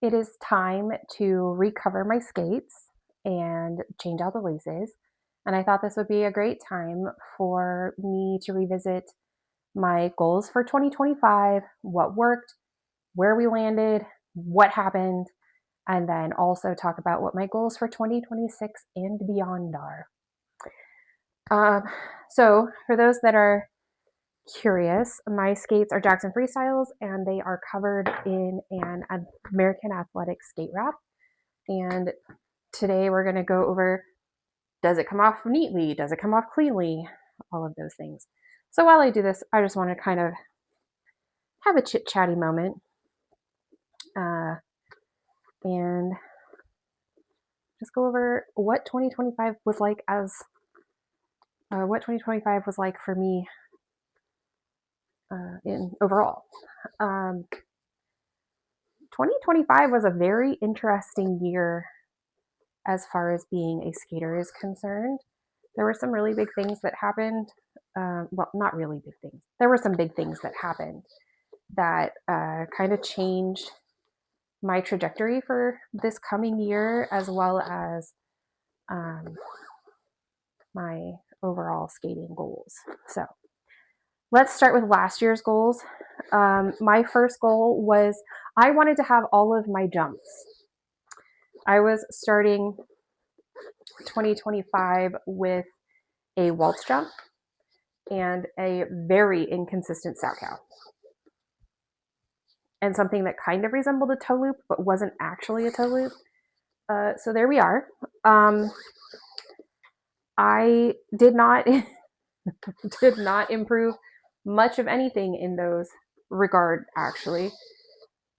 it is time to recover my skates and change out the laces. And I thought this would be a great time for me to revisit my goals for 2025, what worked, where we landed, what happened, and then also talk about what my goals for 2026 and beyond are. Um, so, for those that are curious, my skates are Jackson Freestyles and they are covered in an American Athletic skate wrap. And today we're going to go over, does it come off neatly? Does it come off cleanly? All of those things. So while I do this, I just want to kind of have a chit chatty moment uh, and just go over what 2025 was like for me in overall. 2025 was a very interesting year as far as being a skater is concerned. There were some really big things that happened. Well, not really big things. There were some big things that happened that kind of changed my trajectory for this coming year, as well as um, my overall skating goals. So let's start with last year's goals. My first goal was I wanted to have all of my jumps. I was starting 2025 with a waltz jump and a very inconsistent sow cow. And something that kind of resembled a toe loop, but wasn't actually a toe loop. So there we are. I did not did not improve much of anything in those regard. Actually,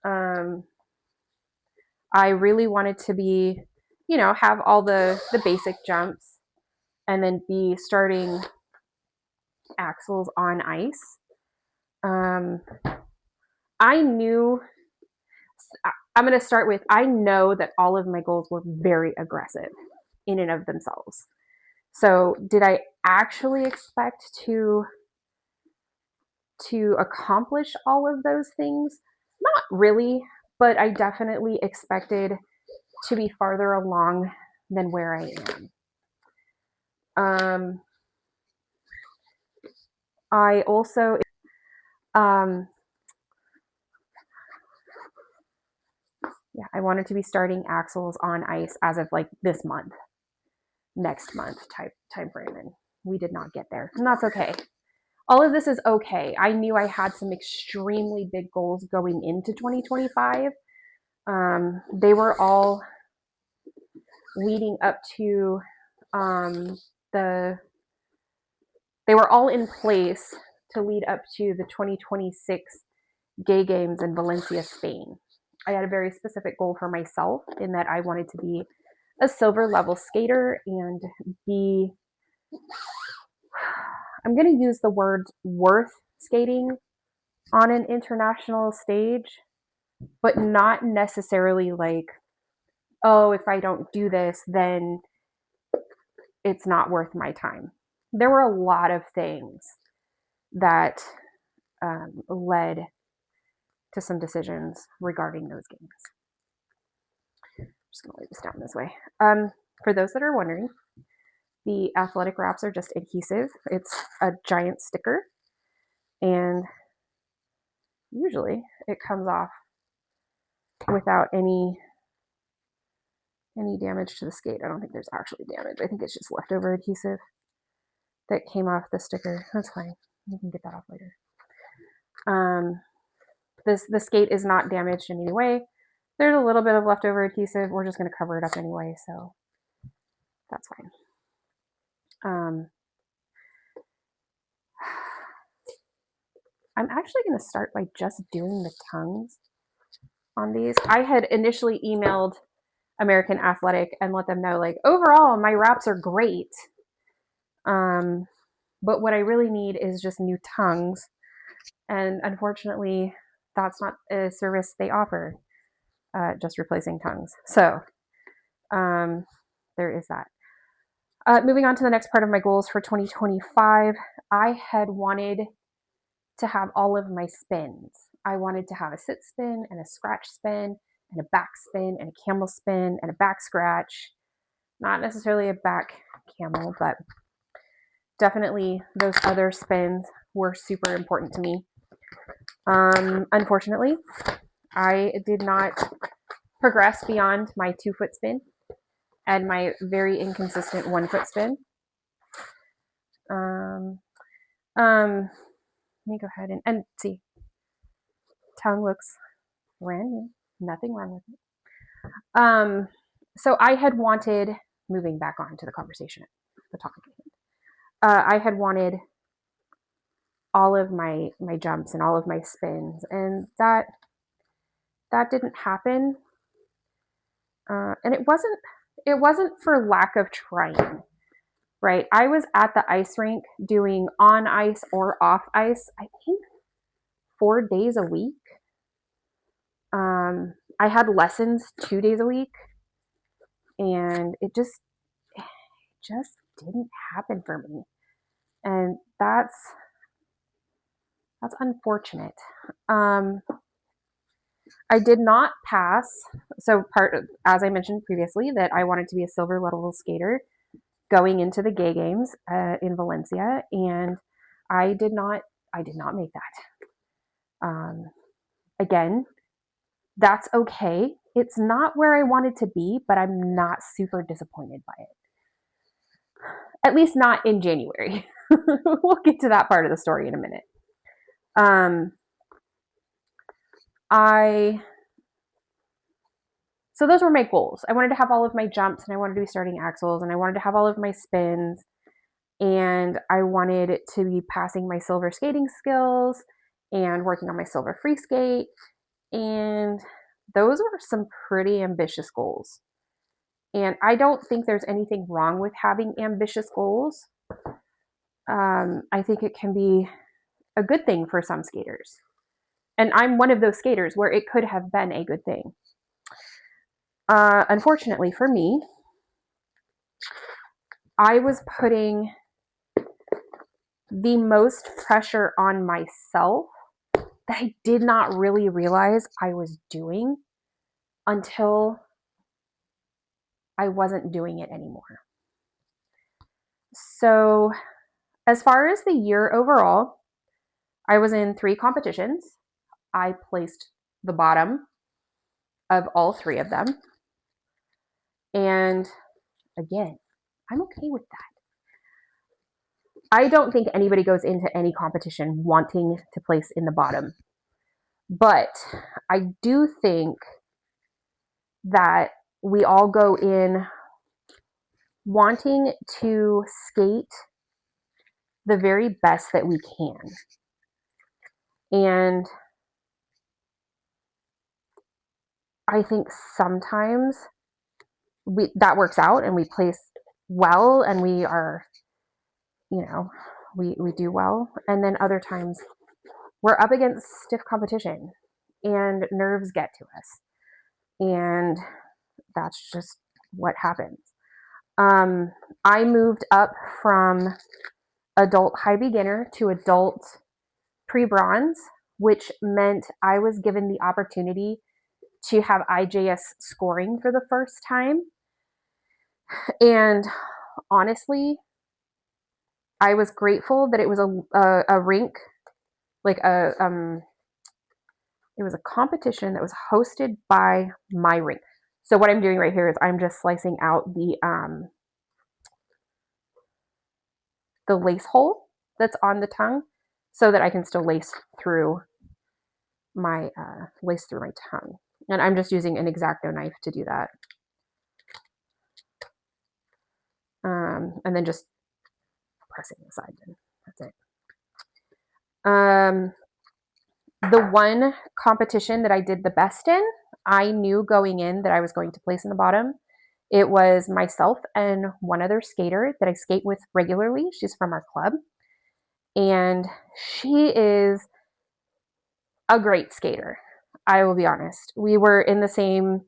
I really wanted to be, have all the basic jumps, and then be starting axles on ice. I knew I'm going to start with I know that all of my goals were very aggressive in and of themselves. So, did I actually expect to accomplish all of those things? Not really, but I definitely expected to be farther along than where I am. I also I wanted to be starting axles on ice as of like this month, next month type time frame, and we did not get there, and that's okay. All of this is okay. I knew I had some extremely big goals going into 2025. They were all leading up to the. They were all in place to lead up to the 2026 Gay Games in Valencia, Spain. I had a very specific goal for myself in that I wanted to be a silver level skater and be, I'm going to use the word worth skating on an international stage, but not necessarily like, oh, if I don't do this, then it's not worth my time. There were a lot of things that led to some decisions regarding those games. I'm just going to lay this down this way. For those that are wondering, the athletic wraps are just adhesive. It's a giant sticker, and usually it comes off without any damage to the skate. I don't think there's actually damage. I think it's just leftover adhesive that came off the sticker. That's fine. You can get that off later. The skate is not damaged in any way. There's a little bit of leftover adhesive. We're just going to cover it up anyway, so that's fine. I'm actually going to start by just doing the tongues on these. I had initially emailed American Athletic and let them know, like, overall, my wraps are great. But what I really need is just new tongues. And unfortunately, that's not a service they offer, just replacing tongues. So there is that. Moving on to the next part of my goals for 2025, I had wanted to have all of my spins. I wanted to have a sit spin and a scratch spin and a back spin and a camel spin and a back scratch. Not necessarily a back camel, but definitely those other spins were super important to me. Unfortunately, I did not progress beyond my 2-foot spin and my very inconsistent 1-foot spin. Let me go ahead and see. Tongue looks brand new. Nothing wrong with it. So I had wanted, moving back on to the conversation, the topic at hand. I had wanted all of my jumps and all of my spins, and that didn't happen. And it wasn't for lack of trying, right? I was at the ice rink doing on ice or off ice, I think 4 days a week. I had lessons 2 days a week, and it just didn't happen for me, and that's unfortunate. I did not pass. So as I mentioned previously, that I wanted to be a silver level skater going into the gay games in Valencia, and I did not make that. Again, that's okay. It's not where I wanted to be, but I'm not super disappointed by it. At least not in January. We'll get to that part of the story in a minute. So those were my goals. I wanted to have all of my jumps, and I wanted to be starting axles, and I wanted to have all of my spins, and I wanted to be passing my silver skating skills and working on my silver free skate. And those were some pretty ambitious goals. And I don't think there's anything wrong with having ambitious goals. I think it can be a good thing for some skaters. And I'm one of those skaters where it could have been a good thing. Unfortunately for me, I was putting the most pressure on myself that I did not really realize I was doing until I wasn't doing it anymore. So, as far as the year overall, I was in 3 competitions. I placed the bottom of all 3 of them. And again, I'm okay with that. I don't think anybody goes into any competition wanting to place in the bottom. But I do think that we all go in wanting to skate the very best that we can. And I think sometimes that works out and we place well and we are, we do well. And then other times we're up against stiff competition and nerves get to us. And that's just what happens. I moved up from adult high beginner to adult pre-bronze, which meant I was given the opportunity to have IJS scoring for the first time. And honestly, I was grateful that it was a rink, like it was a competition that was hosted by my rink. So what I'm doing right here is I'm just slicing out the lace hole that's on the tongue so that I can still lace through my tongue. And I'm just using an X-Acto knife to do that. And then just pressing the sides in. That's it. The one competition that I did the best in, I knew going in that I was going to place in the bottom. It was myself and one other skater that I skate with regularly. She's from our club. And she is a great skater. I will be honest. We were in the same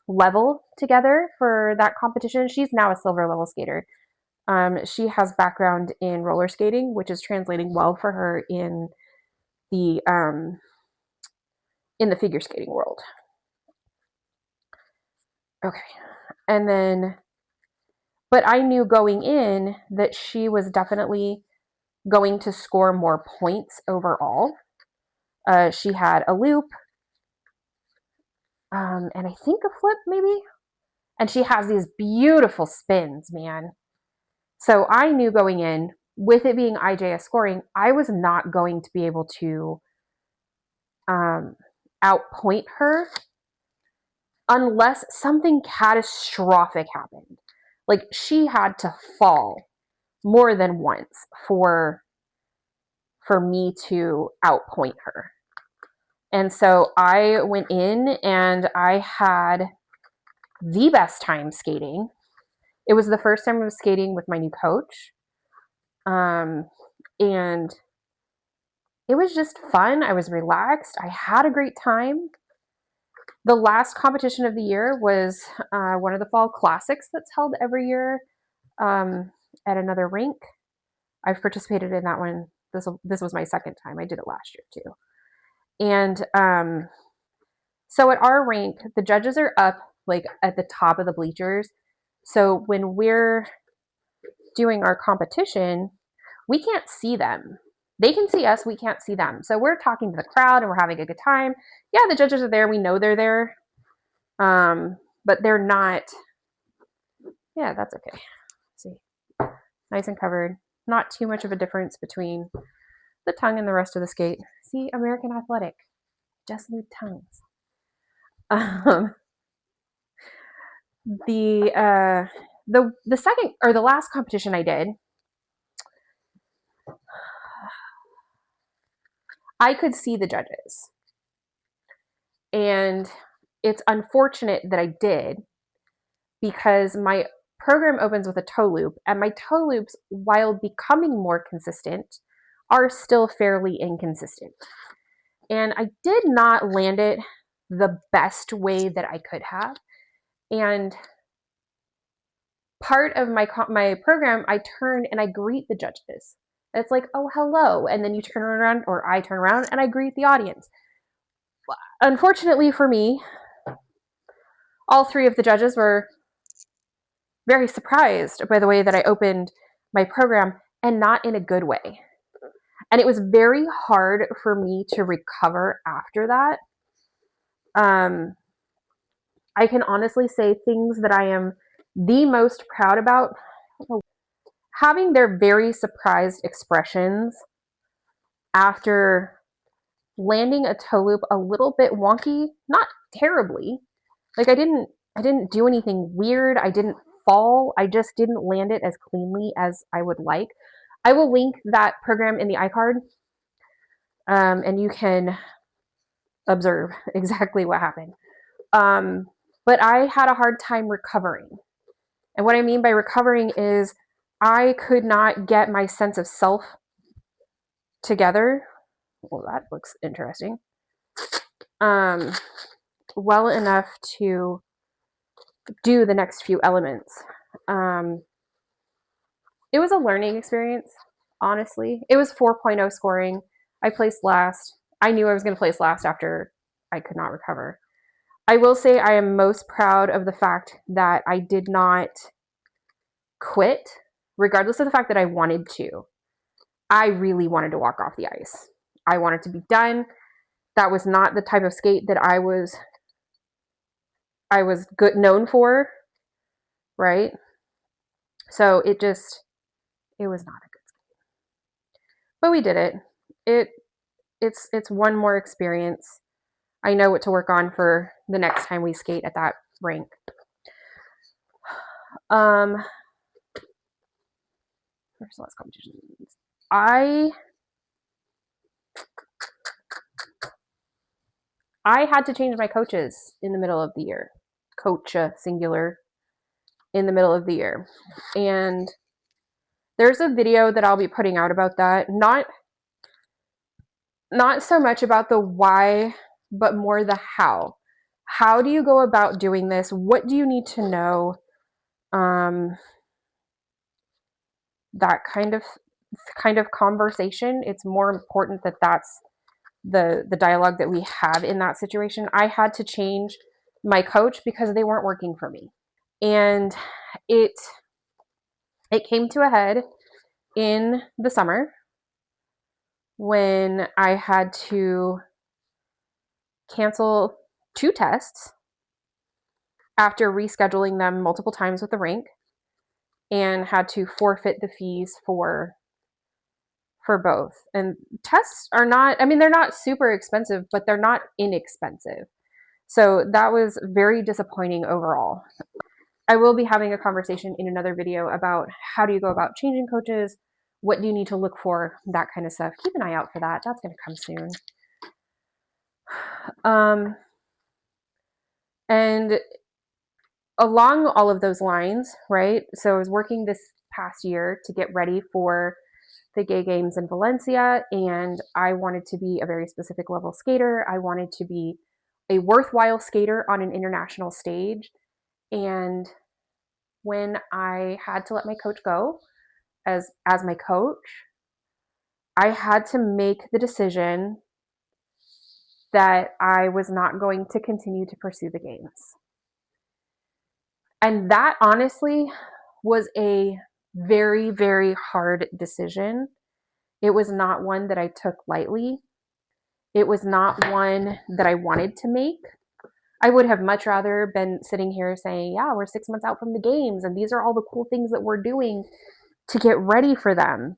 level together for that competition. She's now a silver level skater. She has background in roller skating, which is translating well for her in the figure skating world. Okay. And then, but I knew going in that she was definitely going to score more points overall. She had a loop, and I think a flip maybe. And she has these beautiful spins, man. So I knew going in, with it being IJS scoring, I was not going to be able to um, outpoint her unless something catastrophic happened. Like she had to fall more than once for me to outpoint her. And so I went in and I had the best time skating. It was the first time I was skating with my new coach. And it was just fun. I was relaxed. I had a great time. The last competition of the year was one of the fall classics that's held every year at another rink. I've participated in that one. This was my second time. I did it last year too. And so at our rink, the judges are up like at the top of the bleachers. So when we're doing our competition, we can't see them. They can see us, we can't see them. So we're talking to the crowd and we're having a good time. Yeah, the judges are there. We know they're there. But they're not. Yeah, that's okay. Let's see. Nice and covered. Not too much of a difference between the tongue and the rest of the skate. See, American Athletic. Just need tongues. The second or the last competition I did, I could see the judges. And it's unfortunate that I did because my program opens with a toe loop, and my toe loops, while becoming more consistent, are still fairly inconsistent. And I did not land it the best way that I could have. And part of my program, I turn and I greet the judges. It's like, oh, hello. And then you turn around, or I turn around and I greet the audience. Unfortunately for me, all three of the judges were very surprised by the way that I opened my program, and not in a good way. And it was very hard for me to recover after that. I can honestly say things that I am the most proud about. Having their very surprised expressions after landing a toe loop a little bit wonky, not terribly. Like I didn't do anything weird. I didn't fall. I just didn't land it as cleanly as I would like. I will link that program in the iCard, and you can observe exactly what happened. But I had a hard time recovering. And what I mean by recovering is I could not get my sense of self together. Well, that looks interesting. Well enough to do the next few elements. It was a learning experience, honestly. It was 4.0 scoring. I placed last. I knew I was going to place last after I could not recover. I will say I am most proud of the fact that I did not quit, regardless of the fact that I wanted to. I really wanted to walk off the ice. I wanted to be done. That was not the type of skate that I was good known for, right? So it was not a good skate. But we did it. It's one more experience. I know what to work on for the next time we skate at that rink. First last competitions. I had to change my coaches in the middle of the year. Coach singular in the middle of the year. And there's a video that I'll be putting out about that. Not so much about the why, but more the how. How do you go about doing this? What do you need to know? That kind of conversation. It's more important that that's the dialogue that we have in that situation. I had to change my coach because they weren't working for me. And it came to a head in the summer when I had to cancel 2 tests after rescheduling them multiple times with the rink, and had to forfeit the fees for both. And tests are not, I mean, they're not super expensive, but they're not inexpensive. So that was very disappointing overall. I will be having a conversation in another video about how do you go about changing coaches, what do you need to look for, that kind of stuff. Keep an eye out for that. That's going to come soon. And along all of those lines, right? So I was working this past year to get ready for the gay games in Valencia, and I wanted to be a very specific level skater. I wanted to be a worthwhile skater on an international stage. And when I had to let my coach go as my coach, I had to make the decision that I was not going to continue to pursue the games. And that honestly was a very, very hard decision. It was not one that I took lightly. It was not one that I wanted to make. I would have much rather been sitting here saying, yeah, we're 6 months out from the games, and these are all the cool things that we're doing to get ready for them.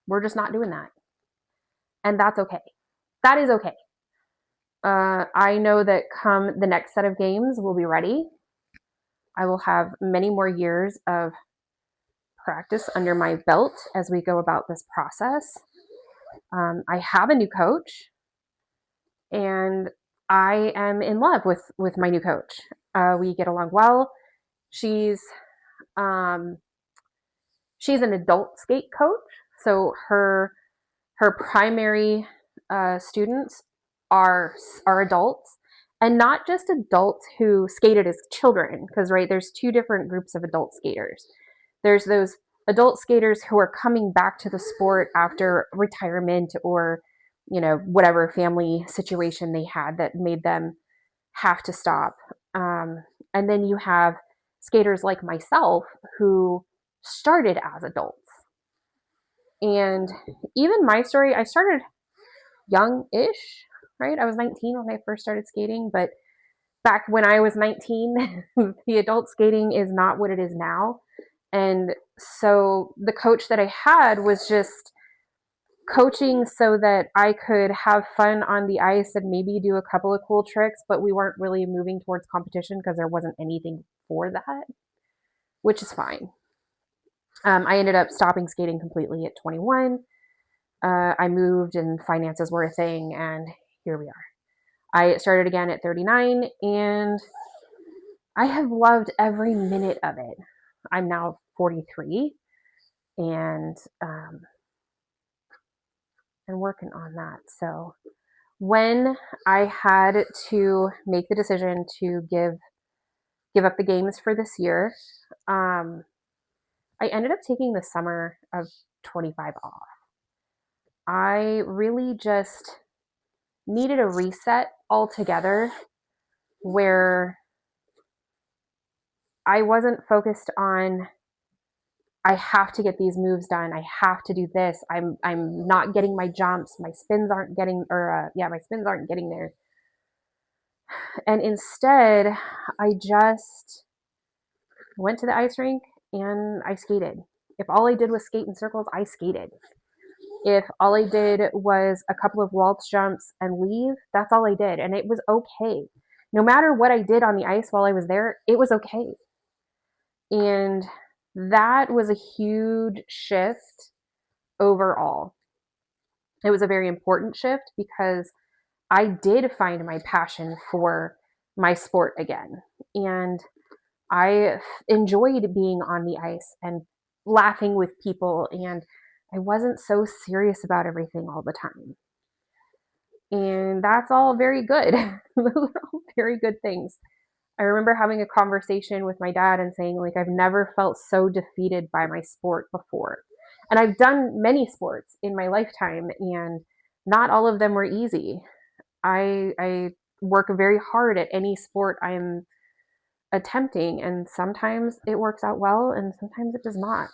We're just not doing that. And that's okay. That is okay. I know that come the next set of games, we'll be ready. I will have many more years of practice under my belt as we go about this process. I have a new coach, and I am in love with my new coach. We get along well. She's an adult skate coach, so her primary students are adults, and not just adults who skated as children, because right, there's 2 different groups of adult skaters. There's those adult skaters who are coming back to the sport after retirement or, whatever family situation they had that made them have to stop. And then you have skaters like myself who started as adults. And even my story, I started young-ish, right? I was 19 when I first started skating, but back when I was 19, the adult skating is not what it is now. And so the coach that I had was just coaching so that I could have fun on the ice and maybe do a couple of cool tricks, but we weren't really moving towards competition because there wasn't anything for that, which is fine. I ended up stopping skating completely at 21. I moved and finances were a thing, and here we are. I started again at 39, and I have loved every minute of it. I'm now 43, and working on that. So when I had to make the decision to give up the games for this year, I ended up taking the summer of 25 off. I really just needed a reset altogether, where I wasn't focused on I have to get these moves done. I have to do this. I'm not getting my jumps. My spins aren't getting there. And instead, I just went to the ice rink and I skated. If all I did was skate in circles, I skated. If all I did was a couple of waltz jumps and leave, that's all I did. And it was okay. No matter what I did on the ice while I was there, it was okay. And that was a huge shift overall. It was a very important shift because I did find my passion for my sport again. And I enjoyed being on the ice and laughing with people, and I wasn't so serious about everything all the time. And that's all very good. Those are all very good things. I remember having a conversation with my dad and saying, like, I've never felt so defeated by my sport before. And I've done many sports in my lifetime, and Not all of them were easy. I work very hard at any sport I'm attempting, and sometimes it works out well and sometimes it does not.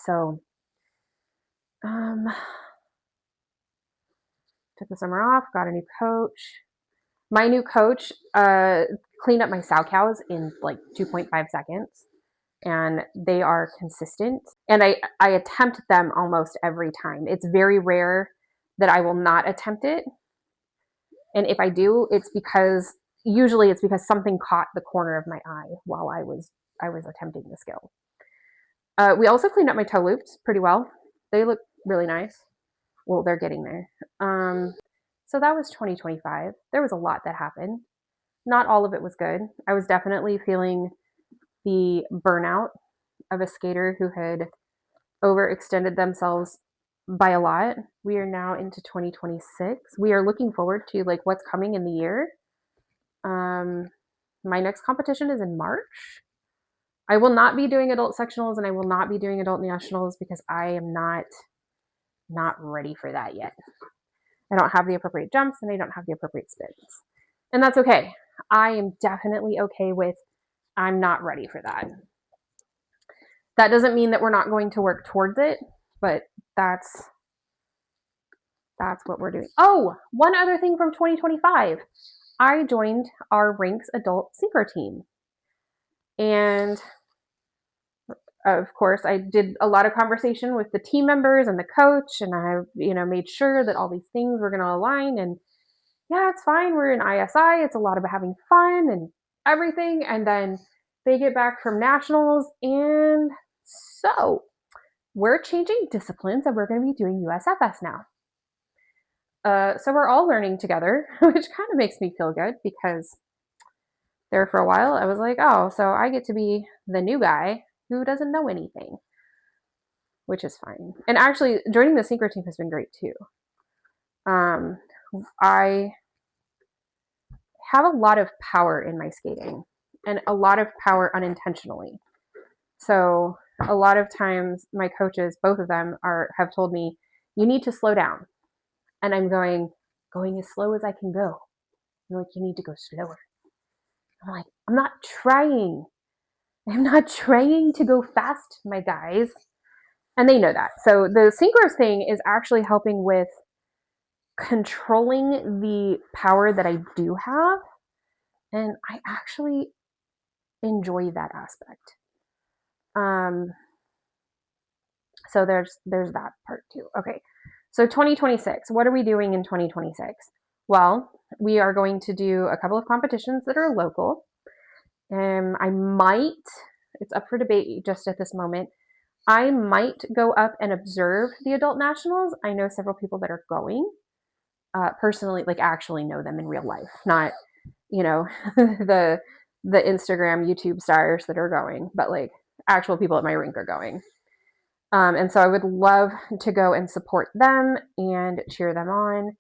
So um, took the summer off, got a new coach. My new coach cleaned up my sow cows in like 2.5 seconds, and they are consistent. And I attempt them almost every time. It's very rare that I will not attempt it. And if I do, usually it's because something caught the corner of my eye while I was attempting the skill. We also cleaned up my toe loops pretty well. They look really nice. Well, they're getting there. So that was 2025. There was a lot that happened. Not all of it was good. I was definitely feeling the burnout of a skater who had overextended themselves by a lot. We are now into 2026. We are looking forward to like what's coming in the year. My next competition is in March. I will not be doing adult sectionals and I will not be doing adult nationals because I am not ready for that yet. I don't have the appropriate jumps and I don't have the appropriate spins. And that's okay. I am definitely okay with I'm not ready for that. That doesn't mean that we're not going to work towards it, but that's what we're doing. Oh, one other thing from 2025. I joined our Rinks adult synchro team. And of course, I did a lot of conversation with the team members and the coach, and I, made sure that all these things were going to align. And yeah, it's fine. We're in ISI. It's a lot about having fun and everything. And then they get back from nationals, and so we're changing disciplines, and we're going to be doing USFS now. So we're all learning together, which kind of makes me feel good because there for a while I was like, oh, so I get to be the new guy who doesn't know anything, which is fine. And actually, joining the synchro team has been great too. I have a lot of power in my skating and a lot of power unintentionally. So a lot of times my coaches, both of them, have told me, you need to slow down. And I'm going as slow as I can go. They're like, you need to go slower. I'm like, I'm not trying. I'm not trying to go fast, my guys. And they know that. So the synchros thing is actually helping with controlling the power that I do have. And I actually enjoy that aspect. So there's that part too. Okay. So 2026, what are we doing in 2026? Well, we are going to do a couple of competitions that are local. I might, it's up for debate just at this moment, I might go up and observe the adult nationals. I know several people that are going. Personally, like actually know them in real life, not, the Instagram, YouTube stars that are going, but like actual people at my rink are going. And so I would love to go and support them and cheer them on.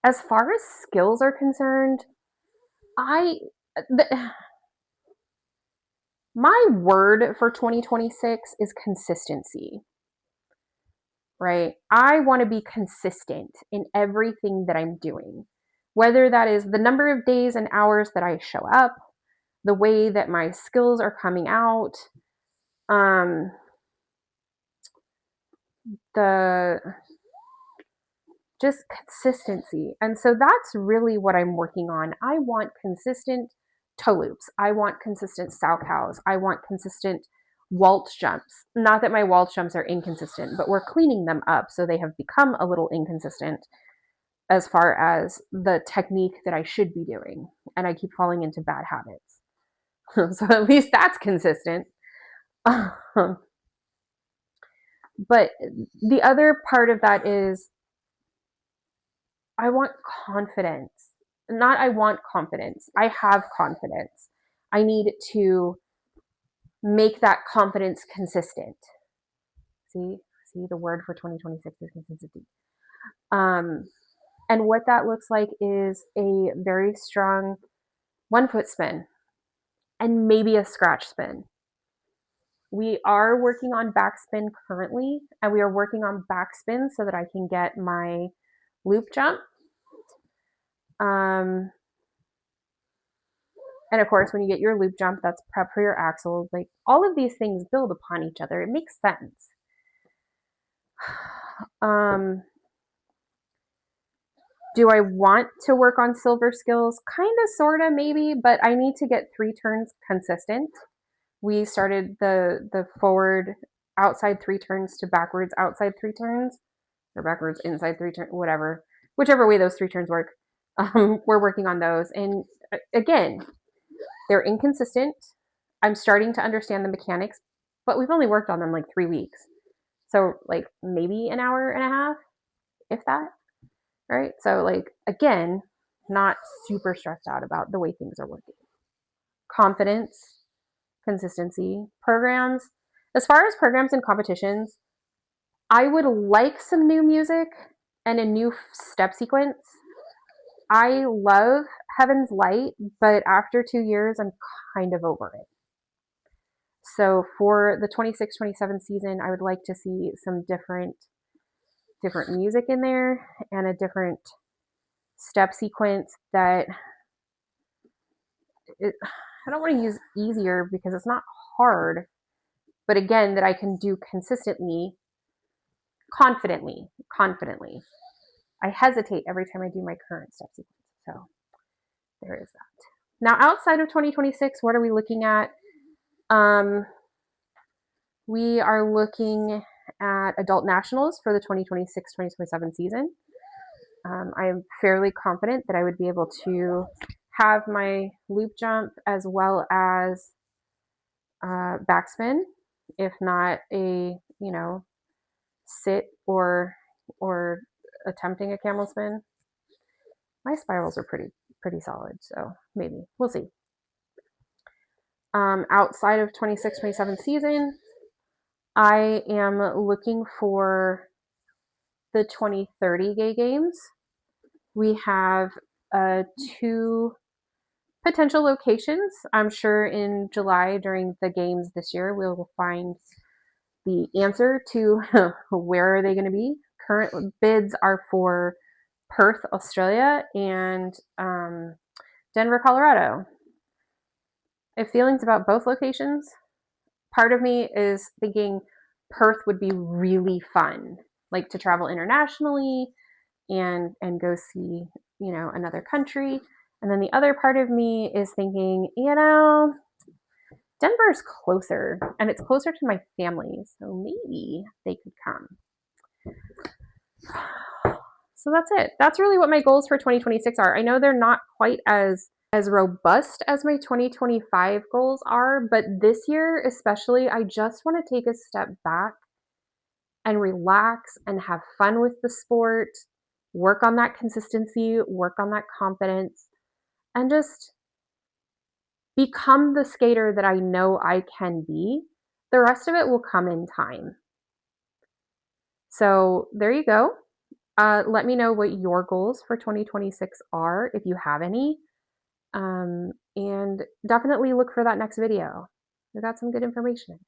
As far as skills are concerned, my word for 2026 is consistency, right? I want to be consistent in everything that I'm doing, whether that is the number of days and hours that I show up, the way that my skills are coming out, the just consistency. And so that's really what I'm working on. I want consistent toe loops. I want consistent sow cows. I want consistent waltz jumps. Not that my waltz jumps are inconsistent, but we're cleaning them up so they have become a little inconsistent as far as the technique that I should be doing. And I keep falling into bad habits. So at least that's consistent. But the other part of that is I want confidence. Not I want confidence. I have confidence. I need to make that confidence consistent. See the word for 2026 is consistency. And what that looks like is a very strong 1 foot spin and maybe a scratch spin. We are working on backspin currently, and we are working on backspin so that I can get my loop jump. And of course, when you get your loop jump, that's prep for your axles. Like all of these things build upon each other. It makes sense. Do I want to work on silver skills? Kind of, sort of, maybe, but I need to get 3 turns consistent. We started the forward outside 3 turns to backwards outside 3 turns, or backwards inside 3 turns, whatever, whichever way those 3 turns work. We're working on those. And again, they're inconsistent. I'm starting to understand the mechanics, but we've only worked on them like 3 weeks. So like maybe an hour and a half, if that. Right? So like again, not super stressed out about the way things are working. Confidence, consistency, programs. As far as programs and competitions, I would like some new music and a new step sequence. I love Heaven's Light, but after 2 years, I'm kind of over it. So for the 26-27 season, I would like to see some different music in there and a different step sequence that I don't want to use easier because it's not hard, but again, that I can do consistently, confidently. I hesitate every time I do my current step sequence. So there is that. Now, outside of 2026, what are we looking at? We are looking at adult nationals for the 2026-2027 season. I am fairly confident that I would be able to have my loop jump as well as backspin, if not a sit or attempting a camel spin. My spirals are pretty solid, so maybe we'll see. Outside of 26-27 season, I am looking for the 2030 gay games. We have 2 potential locations. I'm sure in July during the games this year, we'll find the answer to where are they going to be. Current bids are for Perth, Australia, and Denver, Colorado. I have feelings about both locations. Part of me is thinking Perth would be really fun, like to travel internationally and go see, another country. And then the other part of me is thinking, Denver's closer and it's closer to my family, so maybe they could come. So that's it. That's really what my goals for 2026 are. I know they're not quite as robust as my 2025 goals are, but this year especially, I just want to take a step back and relax and have fun with the sport, work on that consistency, work on that confidence, and just become the skater that I know I can be. The rest of it will come in time. So there you go. Let me know what your goals for 2026 are, if you have any. And definitely look for that next video. We got some good information.